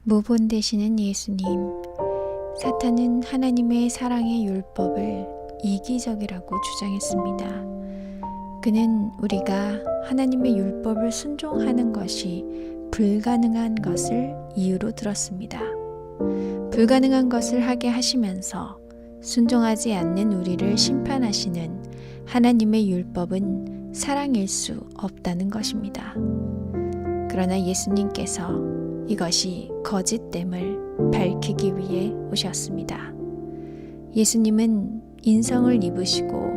모본 되시는 예수님, 사탄은 하나님의 사랑의 율법을 이기적이라고 주장했습니다. 그는 우리가 하나님의 율법을 순종하는 것이 불가능한 것을 이유로 들었습니다. 불가능한 것을 하게 하시면서 순종하지 않는 우리를 심판하시는 하나님의 율법은 사랑일 수 없다는 것입니다. 그러나 예수님께서 이것이 거짓됨을 밝히기 위해 오셨습니다. 예수님은 인성을 입으시고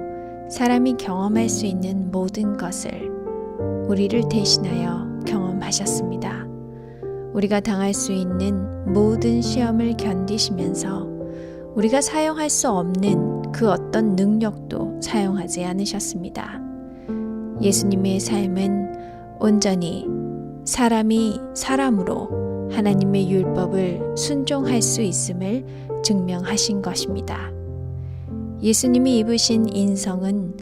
사람이 경험할 수 있는 모든 것을 우리를 대신하여 경험하셨습니다. 우리가 당할 수 있는 모든 시험을 견디시면서 우리가 사용할 수 없는 그 어떤 능력도 사용하지 않으셨습니다. 예수님의 삶은 온전히 사람이 사람으로 하나님의 율법을 순종할 수 있음을 증명하신 것입니다. 예수님이 입으신 인성은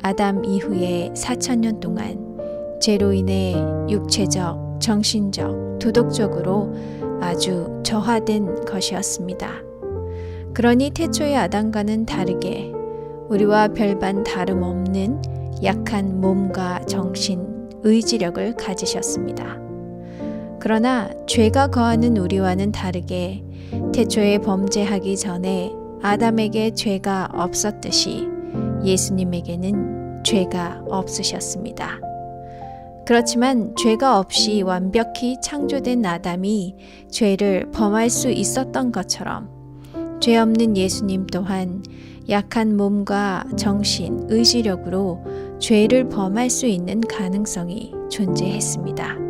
아담 이후에 4,000년 동안 죄로 인해 육체적, 정신적, 도덕적으로 아주 저하된 것이었습니다. 그러니 태초의 아담과는 다르게 우리와 별반 다름없는 약한 몸과 정신, 의지력을 가지셨습니다. 그러나 죄가 거하는 우리와는 다르게 태초에 범죄하기 전에 아담에게 죄가 없었듯이 예수님에게는 죄가 없으셨습니다. 그렇지만 죄가 없이 완벽히 창조된 아담이 죄를 범할 수 있었던 것처럼 죄 없는 예수님 또한 약한 몸과 정신, 의지력으로 죄를 범할 수 있는 가능성이 존재했습니다.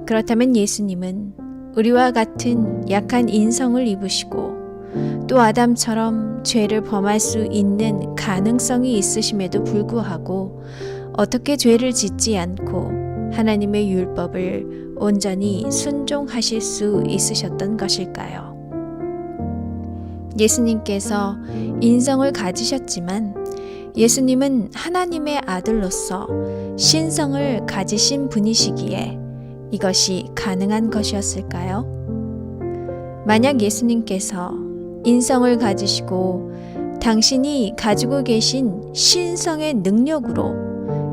그렇다면 예수님은 우리와 같은 약한 인성을 입으시고 또 아담처럼 죄를 범할 수 있는 가능성이 있으심에도 불구하고 어떻게 죄를 짓지 않고 하나님의 율법을 온전히 순종하실 수 있으셨던 것일까요? 예수님께서 인성을 가지셨지만 예수님은 하나님의 아들로서 신성을 가지신 분이시기에 이것이 가능한 것이었을까요? 만약 예수님께서 인성을 가지시고 당신이 가지고 계신 신성의 능력으로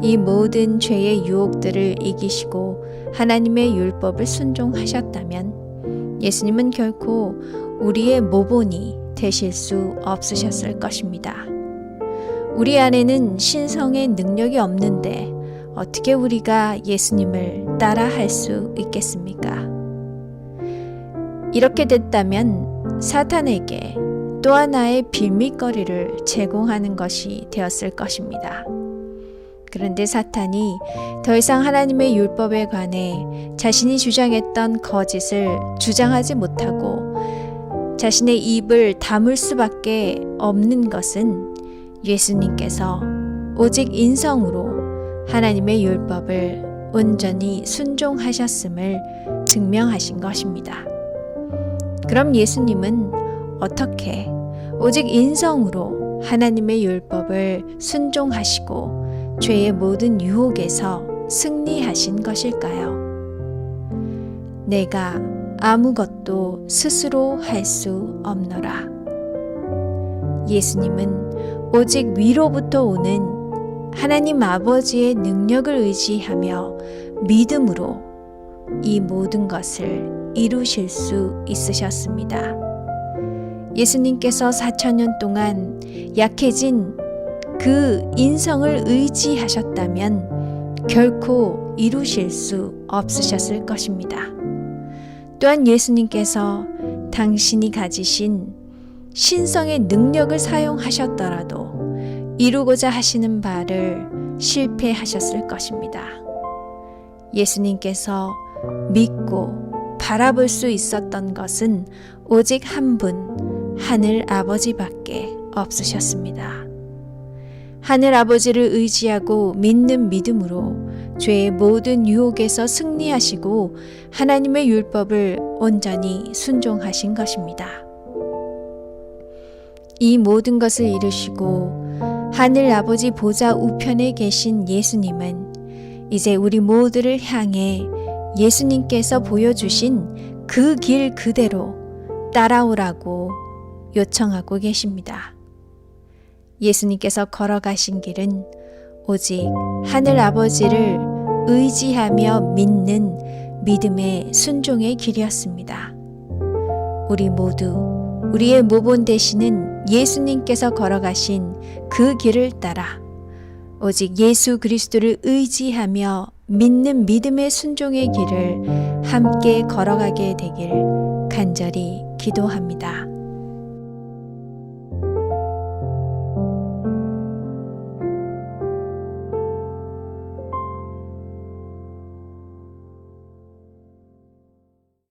이 모든 죄의 유혹들을 이기시고 하나님의 율법을 순종하셨다면 예수님은 결코 우리의 모본이 되실 수 없으셨을 것입니다. 우리 안에는 신성의 능력이 없는데 어떻게 우리가 예수님을 따라할 수 있겠습니까? 이렇게 됐다면 사탄에게 또 하나의 빌미거리를 제공하는 것이 되었을 것입니다. 그런데 사탄이 더 이상 하나님의 율법에 관해 자신이 주장했던 거짓을 주장하지 못하고 자신의 입을 다물 수밖에 없는 것은 예수님께서 오직 인성으로 하나님의 율법을 온전히 순종하셨음을 증명하신 것입니다. 그럼 예수님은 어떻게 오직 인성으로 하나님의 율법을 순종하시고 죄의 모든 유혹에서 승리하신 것일까요? 내가 아무것도 스스로 할 수 없노라. 예수님은 오직 위로부터 오는 하나님 아버지의 능력을 의지하며 믿음으로 이 모든 것을 이루실 수 있으셨습니다. 예수님께서 4,000년 동안 약해진 그 인성을 의지하셨다면 결코 이루실 수 없으셨을 것입니다. 또한 예수님께서 당신이 가지신 신성의 능력을 사용하셨더라도 이루고자 하시는 바를 실패하셨을 것입니다. 예수님께서 믿고 바라볼 수 있었던 것은 오직 한 분, 하늘 아버지밖에 없으셨습니다. 하늘 아버지를 의지하고 믿는 믿음으로 죄의 모든 유혹에서 승리하시고 하나님의 율법을 온전히 순종하신 것입니다. 이 모든 것을 이루시고 하늘 아버지 보좌 우편에 계신 예수님은 이제 우리 모두를 향해 예수님께서 보여주신 그 길 그대로 따라오라고 요청하고 계십니다. 예수님께서 걸어가신 길은 오직 하늘 아버지를 의지하며 믿는 믿음의 순종의 길이었습니다. 우리 모두 우리의 모본 되시는 예수님께서 걸어가신 그 길을 따라 오직 예수 그리스도를 의지하며 믿는 믿음의 순종의 길을 함께 걸어가게 되길 간절히 기도합니다.